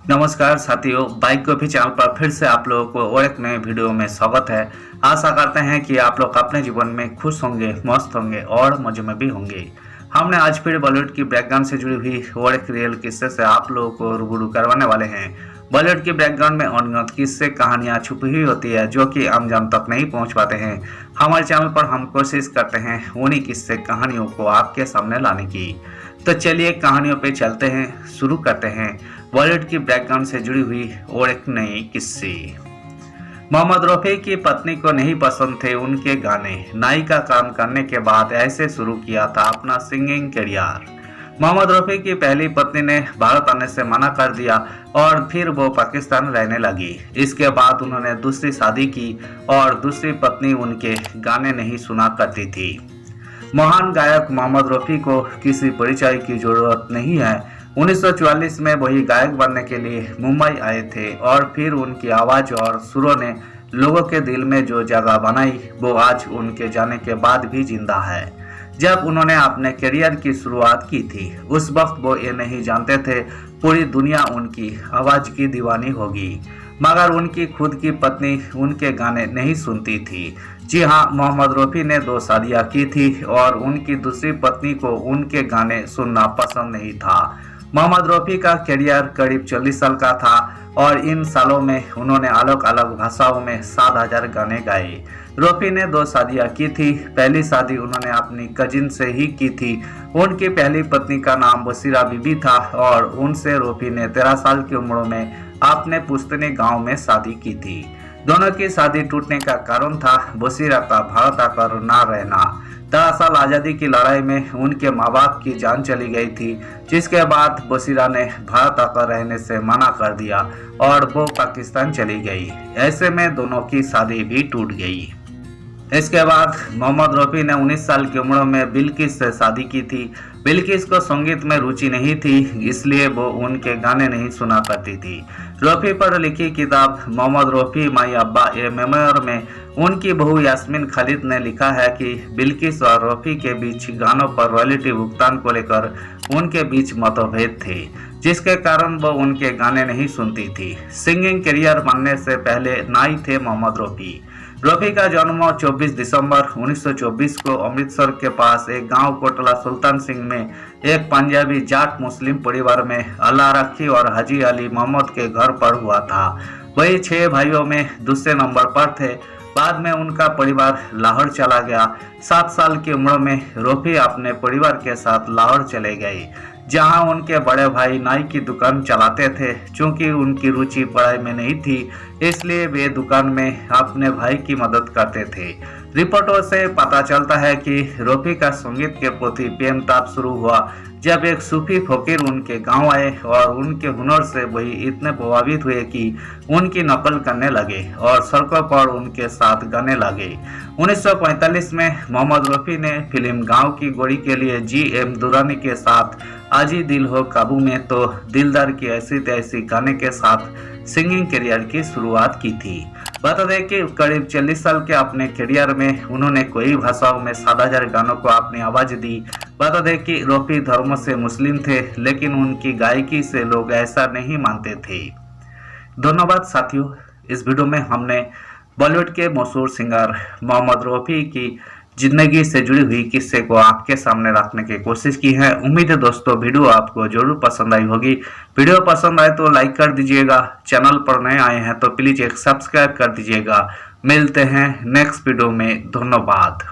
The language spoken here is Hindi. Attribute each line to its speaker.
Speaker 1: नमस्कार साथियों, बाइक कॉफी चैनल पर फिर से आप लोगों को और एक नए वीडियो में स्वागत है। आशा करते हैं कि आप लोग अपने जीवन में खुश होंगे, मस्त होंगे और मजे में भी होंगे। हमने आज फिर बॉलीवुड की बैकग्राउंड से जुड़ी हुई और एक रियल किस्से से आप लोगों को रूबरू करवाने वाले हैं। बॉलीवुड की बैकग्राउंड में अनगिनत किस्से कहानियां छुपी हुई होती है जो कि आम जन तक नहीं पहुंच पाते हैं। हमारे चैनल पर हम कोशिश करते हैं उन्हीं किस्से कहानियों को आपके सामने लाने की। तो चलिए कहानियों पे चलते हैं, शुरू करते हैं बॉलीवुड की बैकग्राउंड से जुड़ी हुई और एक नई किस्से। मोहम्मद रफी की पत्नी को नहीं पसंद थे उनके गाने। नाई का काम करने के बाद ऐसे शुरू किया था अपना सिंगिंग करियर। मोहम्मद रफी की पहली पत्नी ने भारत आने से मना कर दिया और फिर वो पाकिस्तान रहने लगी। इसके बाद उन्होंने दूसरी शादी की और दूसरी पत्नी उनके गाने नहीं सुना करती थी। महान गायक मोहम्मद रफी को किसी परिचय की जरूरत नहीं है। 1944 में वही गायक बनने के लिए मुंबई आए थे और फिर उनकी आवाज और सुरों ने लोगों के दिल में जो जगह बनाई वो आज उनके जाने के बाद भी जिंदा है। जब उन्होंने अपने करियर की शुरुआत की थी उस वक्त वो ये नहीं जानते थे पूरी दुनिया उनकी आवाज की दीवानी होगी, मगर उनकी खुद की पत्नी उनके गाने नहीं सुनती थी। जी हाँ, मोहम्मद रफी ने 2 शादियां की थी और उनकी दूसरी पत्नी को उनके गाने सुनना पसंद नहीं था। मोहम्मद रफी का करियर करीब 40 साल का था और इन सालों में उन्होंने अलग अलग भाषाओं में 7,000 गाने गाए। रफी ने 2 शादियां की थी। पहली शादी उन्होंने अपनी कजिन से ही की थी। उनकी पहली पत्नी का नाम बसीरा बीबी था और उनसे रफी ने 13 साल की उम्र में अपने पुश्तैनी गांव में शादी की थी। दोनों की शादी टूटने का कारण था बसीरा का भारत आकर ना रहना। 10 साल आज़ादी की लड़ाई में उनके माँ बाप की जान चली गई थी, जिसके बाद बसीरा ने भारत आकर रहने से मना कर दिया और वो पाकिस्तान चली गई। ऐसे में दोनों की शादी भी टूट गई। इसके बाद मोहम्मद रफी ने 19 साल की उम्र में बिल्किस से शादी की थी। बिल्किस को संगीत में रुचि नहीं थी, इसलिए वो उनके गाने नहीं सुना करती थी। रफी पर लिखी किताब मोहम्मद रफी माई अब्बा ए मेमोयर में उनकी बहू यास्मीन खालिद ने लिखा है कि बिल्किस और रफी के बीच गानों पर रॉयल्टी भुगतान को लेकर उनके बीच मतभेद थे, जिसके कारण वो उनके गाने नहीं सुनती थी। सिंगिंग करियर बनने से पहले नाई थे मोहम्मद रफी। रफी का जन्म 24 दिसंबर 1924 को अमृतसर के पास एक गांव कोटला सुल्तान सिंह में एक पंजाबी जाट मुस्लिम परिवार में अल्लाह रखी और हाजी अली मोहम्मद के घर पर हुआ था। वही 6 भाइयों में दूसरे नंबर पर थे। बाद में उनका परिवार लाहौर चला गया। 7 साल की उम्र में रफी अपने परिवार के साथ लाहौर चले गए, जहां उनके बड़े भाई नाई की दुकान चलाते थे। चूंकि उनकी रुचि पढ़ाई में नहीं थी, इसलिए वे दुकान में अपने भाई की मदद करते थे। रिपोर्टों से पता चलता है कि रफी का संगीत के प्रति प्रेम तब शुरू हुआ जब एक सूफी फकीर उनके गांव आए और उनके हुनर से वही इतने प्रभावित हुए कि उनकी नकल करने लगे और सड़कों पर उनके साथ गाने लगे। 1945 में मोहम्मद रफी ने फिल्म गांव की गोरी के लिए जी.एम. दुरानी के साथ आजी दिल हो काबू में तो दिलदार की ऐसी तैसी गाने के साथ सिंगिंग करियर की शुरुआत की थी। बता दें कि करीब 40 साल के अपने करियर में उन्होंने कई भाषाओं में 7,000 गानों को अपनी आवाज दी। बता दें कि रफी धर्म से मुस्लिम थे, लेकिन उनकी गायकी से लोग ऐसा नहीं मानते थे। धन्यवाद साथियों, इस वीडियो में हमने बॉलीवुड के मशहूर सिंगर मोहम्मद रफी की जिंदगी से जुड़ी हुई किस्से को आपके सामने रखने की कोशिश की है। उम्मीद है दोस्तों वीडियो आपको जरूर पसंद आई होगी। वीडियो पसंद आए तो लाइक कर दीजिएगा। चैनल पर नए आए हैं तो प्लीज एक सब्सक्राइब कर दीजिएगा। मिलते हैं नेक्स्ट वीडियो में। धन्यवाद।